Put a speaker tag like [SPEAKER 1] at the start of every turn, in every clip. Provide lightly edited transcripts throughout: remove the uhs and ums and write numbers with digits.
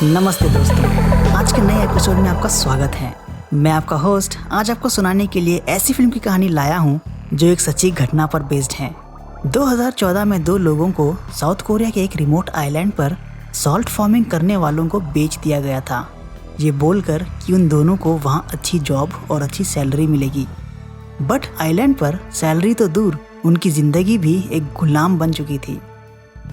[SPEAKER 1] नमस्ते दोस्तों, आज के नए एपिसोड में आपका स्वागत है। मैं आपका होस्ट आज आपको सुनाने के लिए ऐसी फिल्म की कहानी लाया हूँ जो एक सच्ची घटना पर बेस्ड है। 2014 में दो लोगों को साउथ कोरिया के एक रिमोट आइलैंड पर सॉल्ट फार्मिंग करने वालों को बेच दिया गया था, ये बोलकर कि उन दोनों को वहाँ अच्छी जॉब और अच्छी सैलरी मिलेगी। बट आइलैंड पर सैलरी तो दूर, उनकी जिंदगी भी एक गुलाम बन चुकी थी।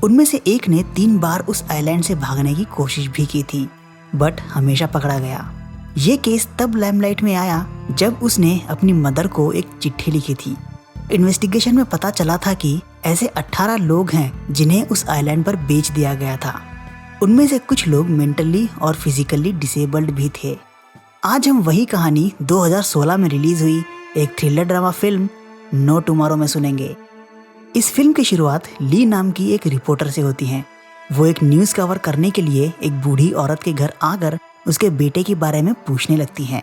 [SPEAKER 1] उनमें से एक ने 3 बार उस आइलैंड से भागने की कोशिश भी की थी, बट हमेशा पकड़ा गया। ये केस तब लाइमलाइट में आया जब उसने अपनी मदर को एक चिट्ठी लिखी थी। इन्वेस्टिगेशन में पता चला था कि ऐसे 18 लोग हैं जिन्हें उस आइलैंड पर बेच दिया गया था। उनमें से कुछ लोग मेंटली और फिजिकली डिसेबल्ड भी थे। आज हम वही कहानी 2016 में रिलीज हुई एक thriller drama film No Tomorrow में सुनेंगे। इस फिल्म की शुरुआत ली नाम की एक रिपोर्टर से होती है। वो एक न्यूज़ कवर करने के लिए एक बूढ़ी औरत के घर आकर उसके बेटे के बारे में पूछने लगती हैं।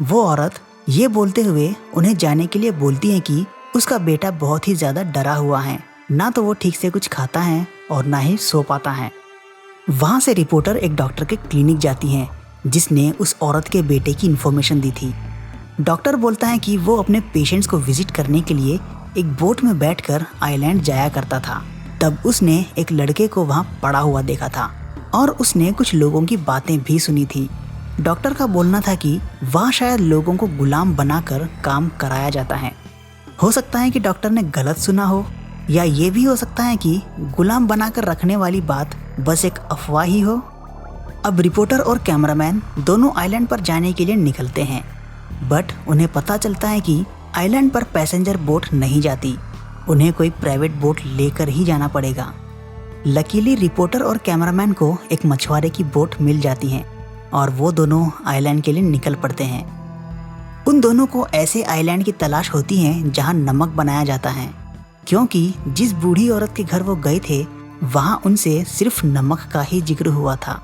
[SPEAKER 1] वो औरत ये बोलते हुए उन्हें जाने के लिए बोलती है कि उसका बेटा बहुत ही ज़्यादा डरा हुआ है, ना तो वो ठीक से कुछ खाता है और ना ही सो पाता है। वहाँ से रिपोर्टर एक डॉक्टर के क्लिनिक जाती हैं जिसने उस औरत के बेटे की इन्फॉर्मेशन दी थी। डॉक्टर बोलता है कि वो अपने पेशेंट्स को विजिट करने के लिए एक बोट में बैठकर आइलैंड जाया करता था। तब उसने एक लड़के को वहाँ पड़ा हुआ देखा था और उसने कुछ लोगों की बातें भी सुनी थी। डॉक्टर का बोलना था कि वहाँ शायद लोगों को गुलाम बनाकर काम कराया जाता है। हो सकता है कि डॉक्टर ने गलत सुना हो, या ये भी हो सकता है कि गुलाम बनाकर रखने वाली बात बस एक अफवाह ही हो। अब रिपोर्टर और कैमरामैन दोनों आइलैंड पर जाने के लिए निकलते हैं, बट उन्हें पता चलता है कि आइलैंड पर पैसेंजर बोट नहीं जाती, उन्हें कोई प्राइवेट बोट लेकर ही जाना पड़ेगा। लकीली रिपोर्टर और कैमरामैन को एक मछुआरे की बोट मिल जाती है और वो दोनों आइलैंड के लिए निकल पड़ते हैं। उन दोनों को ऐसे आइलैंड की तलाश होती है जहां नमक बनाया जाता है, क्योंकि जिस बूढ़ी औरत के घर वो गए थे वहां उनसे सिर्फ नमक का ही जिक्र हुआ था।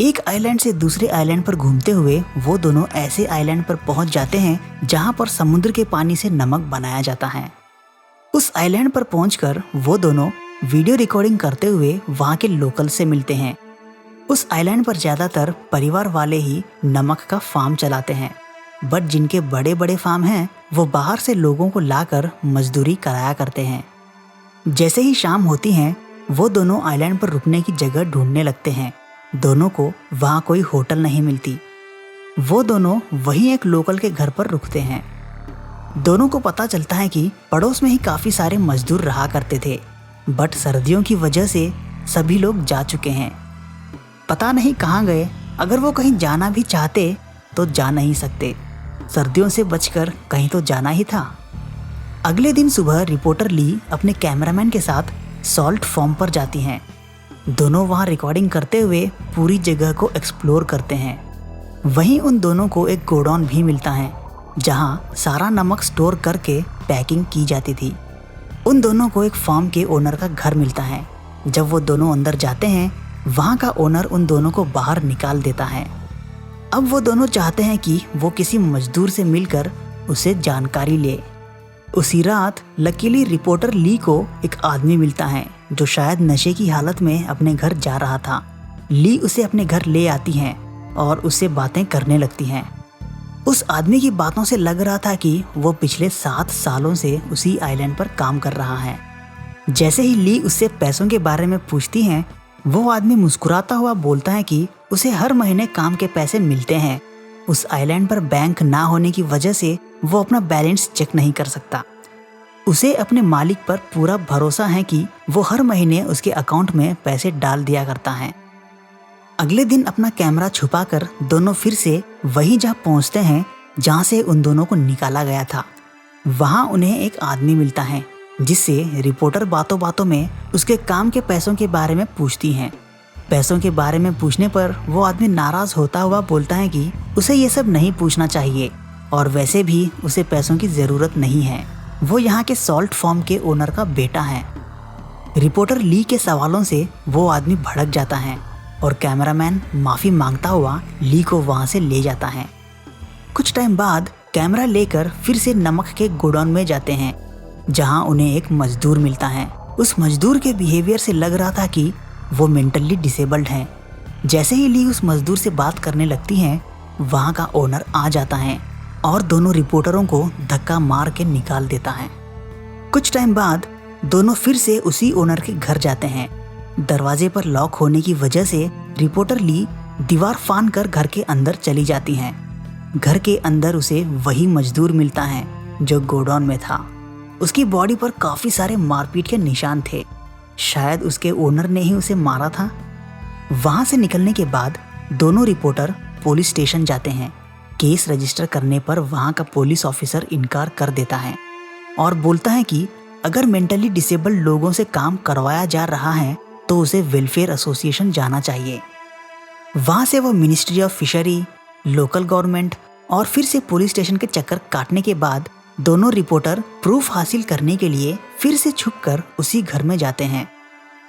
[SPEAKER 1] एक आइलैंड से दूसरे आइलैंड पर घूमते हुए वो दोनों ऐसे आइलैंड पर पहुंच जाते हैं जहां पर समुद्र के पानी से नमक बनाया जाता है। उस आइलैंड पर पहुंचकर वो दोनों वीडियो रिकॉर्डिंग करते हुए वहां के लोकल से मिलते हैं। उस आइलैंड पर ज्यादातर परिवार वाले ही नमक का फार्म चलाते हैं, बट जिनके बड़े बड़े फार्म हैं वो बाहर से लोगों को लाकर मजदूरी कराया करते हैं। जैसे ही शाम होती है वो दोनों आइलैंड पर रुकने की जगह ढूंढने लगते हैं। दोनों को वहाँ कोई होटल नहीं मिलती। वो दोनों वहीं एक लोकल के घर पर रुकते हैं। दोनों को पता चलता है कि पड़ोस में ही काफ़ी सारे मजदूर रहा करते थे, बट सर्दियों की वजह से सभी लोग जा चुके हैं। पता नहीं कहाँ गए। अगर वो कहीं जाना भी चाहते तो जा नहीं सकते, सर्दियों से बचकर कहीं तो जाना ही था। अगले दिन सुबह रिपोर्टर ली अपने कैमरामैन के साथ सॉल्ट फार्म पर जाती हैं। दोनों वहाँ रिकॉर्डिंग करते हुए पूरी जगह को एक्सप्लोर करते हैं। वहीं उन दोनों को एक गोडाउन भी मिलता है जहाँ सारा नमक स्टोर करके पैकिंग की जाती थी। उन दोनों को एक फार्म के ओनर का घर मिलता है। जब वो दोनों अंदर जाते हैं वहाँ का ओनर उन दोनों को बाहर निकाल देता है। अब वो दोनों चाहते हैं कि वो किसी मजदूर से मिलकर उसे जानकारी ले। उसी रात लकीली रिपोर्टर ली को एक आदमी मिलता है जो शायद नशे की हालत में अपने घर जा रहा था। ली उसे अपने घर ले आती हैं और उससे बातें करने लगती हैं। उस आदमी की बातों से लग रहा था कि वो पिछले 7 सालों से उसी आइलैंड पर काम कर रहा है। जैसे ही ली उससे पैसों के बारे में पूछती हैं, वो आदमी मुस्कुराता हुआ बोलता है कि उसे हर महीने काम के पैसे मिलते हैं। उस आइलैंड पर बैंक ना होने की वजह से वो अपना बैलेंस चेक नहीं कर सकता। उसे अपने मालिक पर पूरा भरोसा है कि वो हर महीने उसके अकाउंट में पैसे डाल दिया करता है। अगले दिन अपना कैमरा छुपाकर दोनों फिर से वहीं जा पहुंचते हैं जहां से उन दोनों को निकाला गया था। वहां उन्हें एक आदमी मिलता है जिससे रिपोर्टर बातों बातों में उसके काम के पैसों के बारे में पूछती हैं। पैसों के बारे में पूछने पर वो आदमी नाराज होता हुआ बोलता है कि उसे ये सब नहीं पूछना चाहिए और वैसे भी उसे पैसों की ज़रूरत नहीं है। वो यहाँ के सॉल्ट फार्म के ओनर का बेटा है। रिपोर्टर ली के सवालों से वो आदमी भड़क जाता है और कैमरामैन माफ़ी मांगता हुआ ली को वहाँ से ले जाता है। कुछ टाइम बाद कैमरा लेकर फिर से नमक के गोडाउन में जाते हैं जहाँ उन्हें एक मजदूर मिलता है। उस मजदूर के बिहेवियर से लग रहा था कि वो मेंटली डिसेबल्ड हैं। जैसे ही ली उस मजदूर से बात करने लगती हैं, वहाँ का ओनर आ जाता है और दोनों रिपोर्टरों को धक्का मार के निकाल देता है। कुछ टाइम बाद दोनों फिर से उसी ओनर के घर जाते हैं। दरवाजे पर लॉक होने की वजह से रिपोर्टर ली दीवार फान कर घर के अंदर चली जाती हैं। घर के अंदर उसे वही मजदूर मिलता है जो गोडाउन में था। उसकी बॉडी पर काफी सारे मारपीट के निशान थे। शायद उसके ओनर ने ही उसे मारा था। वहां से निकलने के बाद दोनों रिपोर्टर पुलिस स्टेशन जाते हैं। केस रजिस्टर करने पर वहां का पुलिस ऑफिसर इनकार कर देता है और बोलता है कि अगर मेंटली डिसेबल्ड लोगों से काम करवाया जा रहा है तो उसे वेलफेयर एसोसिएशन जाना चाहिए। वहां से वो ministry of fishery, local government और फिर से पुलिस स्टेशन के चक्कर काटने के बाद दोनों रिपोर्टर प्रूफ हासिल करने के लिए फिर से छुपकर उसी घर में जाते हैं।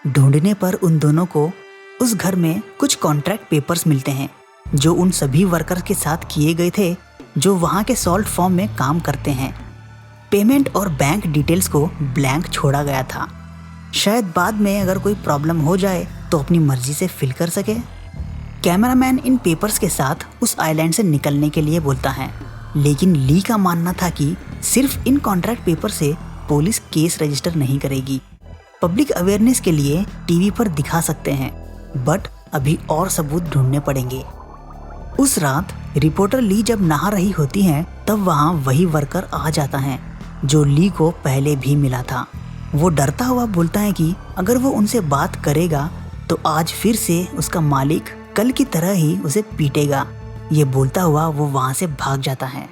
[SPEAKER 1] ढूंढने पर उन दोनों को उस घर में कुछ कॉन्ट्रैक्ट पेपर्स मिलते हैं जो उन सभी वर्कर्स के साथ किए गए थे जो वहां के सॉल्ट फॉर्म में काम करते हैं। पेमेंट और बैंक डिटेल्स को ब्लैंक छोड़ा गया था, शायद बाद में अगर कोई प्रॉब्लम हो जाए तो अपनी मर्जी से फिल कर सके। कैमरामैन इन पेपर्स के साथ उस आइलैंड से निकलने के लिए बोलता है, लेकिन ली का मानना था कि सिर्फ इन कॉन्ट्रैक्ट पेपर से पुलिस केस रजिस्टर नहीं करेगी। पब्लिक अवेयरनेस के लिए टीवी पर दिखा सकते हैं, बट अभी और सबूत ढूंढने पड़ेंगे। उस रात रिपोर्टर ली जब नहा रही होती हैं, तब वहाँ वही वर्कर आ जाता है जो ली को पहले भी मिला था। वो डरता हुआ बोलता है कि अगर वो उनसे बात करेगा तो आज फिर से उसका मालिक कल की तरह ही उसे पीटेगा। ये बोलता हुआ वो वहाँ से भाग जाता है।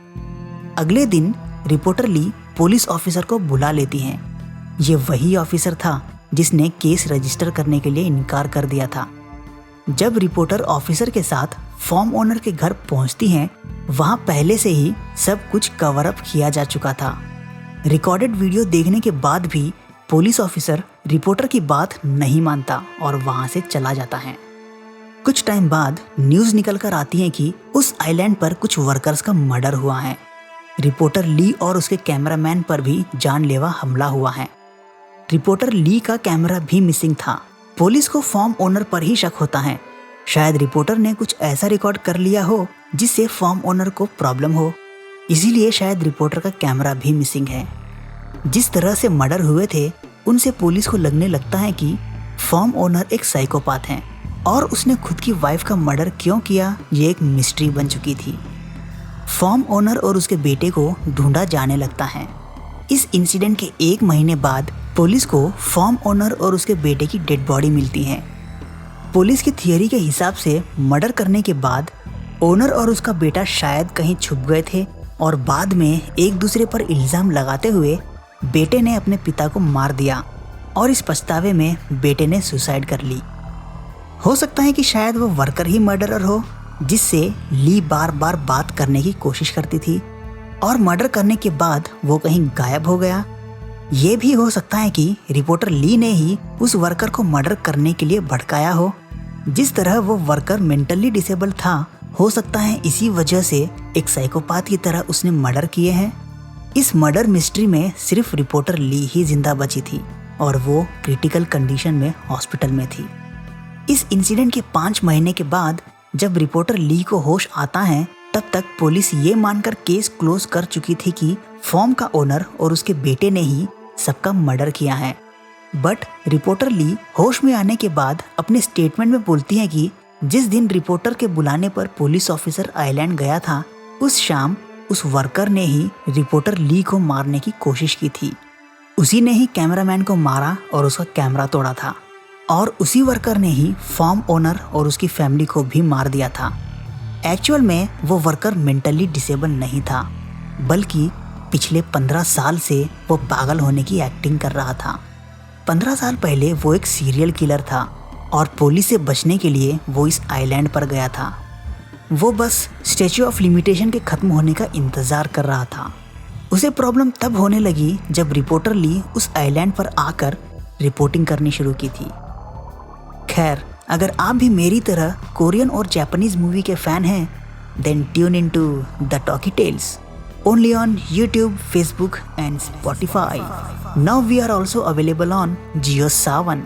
[SPEAKER 1] अगले दिन रिपोर्टर ली पुलिस ऑफिसर को बुला लेती हैं। ये वही ऑफिसर था जिसने केस रजिस्टर करने के लिए इनकार कर दिया था। जब रिपोर्टर ऑफिसर के साथ फॉर्म ओनर के घर पहुंचती हैं, वहां पहले से ही सब कुछ कवर अप किया जा चुका था। रिकॉर्डेड वीडियो देखने के बाद भी पुलिस ऑफिसर रिपोर्टर की बात नहीं मानता और वहां से चला जाता है। कुछ टाइम बाद न्यूज़ निकल कर आती है कि उस आइलैंड पर कुछ वर्कर्स का मर्डर हुआ है। रिपोर्टर ली और उसके कैमरामैन पर भी जानलेवा हमला हुआ है। रिपोर्टर ली का कैमरा भी मिसिंग था। पुलिस को फॉर्म ओनर पर ही शक होता है। शायद रिपोर्टर ने कुछ ऐसा रिकॉर्ड कर लिया हो जिससे फॉर्म ओनर को प्रॉब्लम हो, इसीलिए शायद रिपोर्टर का कैमरा भी मिसिंग है। जिस तरह से मर्डर हुए थे उनसे पुलिस को लगने लगता है कि फॉर्म ओनर एक साइकोपाथ है और उसने खुद की वाइफ का मर्डर क्यों किया, ये एक मिस्ट्री बन चुकी थी। फॉर्म ओनर और उसके बेटे को ढूंढा जाने लगता है। इस इंसिडेंट के 1 महीने बाद पुलिस को फॉर्म ओनर और उसके बेटे की डेड बॉडी मिलती है। पुलिस की थियरी के हिसाब से मर्डर करने के बाद ओनर और उसका बेटा शायद कहीं छुप गए थे और बाद में एक दूसरे पर इल्ज़ाम लगाते हुए बेटे ने अपने पिता को मार दिया और इस पछतावे में बेटे ने सुसाइड कर ली। हो सकता है कि शायद वो वर्कर ही मर्डरर हो जिससे ली बार बार बात करने की कोशिश करती थी और मर्डर करने के बाद वो कहीं गायब हो गया। ये भी हो सकता है कि रिपोर्टर ली ने ही उस वर्कर को मर्डर करने के लिए भड़काया हो। जिस तरह वो वर्कर मेंटली डिसेबल था, हो सकता है इसी वजह से एक साइकोपाथ की तरह उसने मर्डर किए हैं। इस मर्डर मिस्ट्री में सिर्फ रिपोर्टर ली ही जिंदा बची थी और वो क्रिटिकल कंडीशन में हॉस्पिटल में थी। इस इंसिडेंट के 5 महीने के बाद जब रिपोर्टर ली को होश आता है, तब तक पुलिस ये मानकर केस क्लोज कर चुकी थी कि फॉर्म का ओनर और उसके बेटे ने ही सबका मर्डर किया है। बट रिपोर्टर ली होश में आने के बाद अपने स्टेटमेंट में बोलती है कि जिस दिन रिपोर्टर के बुलाने पर पुलिस ऑफिसर आइलैंड गया था, उस शाम उस वर्कर ने ही रिपोर्टर ली को मारने की कोशिश की थी। उसी ने ही कैमरामैन को मारा और उसका कैमरा तोड़ा था और उसी वर्कर ने ही फॉर्म ओनर और उसकी फैमिली को भी मार दिया था। एक्चुअल में वो वर्कर मेंटली डिसेबल नहीं था, बल्कि पिछले 15 साल से वो पागल होने की एक्टिंग कर रहा था। 15 साल पहले वो एक सीरियल किलर था और पुलिस से बचने के लिए वो इस आइलैंड पर गया था। वो बस स्टैच्यू ऑफ लिमिटेशन के ख़त्म होने का इंतज़ार कर रहा था। उसे प्रॉब्लम तब होने लगी जब रिपोर्टर ली उस आइलैंड पर आकर रिपोर्टिंग करनी शुरू की थी। खैर, अगर आप भी मेरी तरह कोरियन और जापानीज मूवी के फ़ैन हैं, then tune in to the Talkie Tales only on YouTube, Facebook and Spotify. Now we are also available on JioSaavn.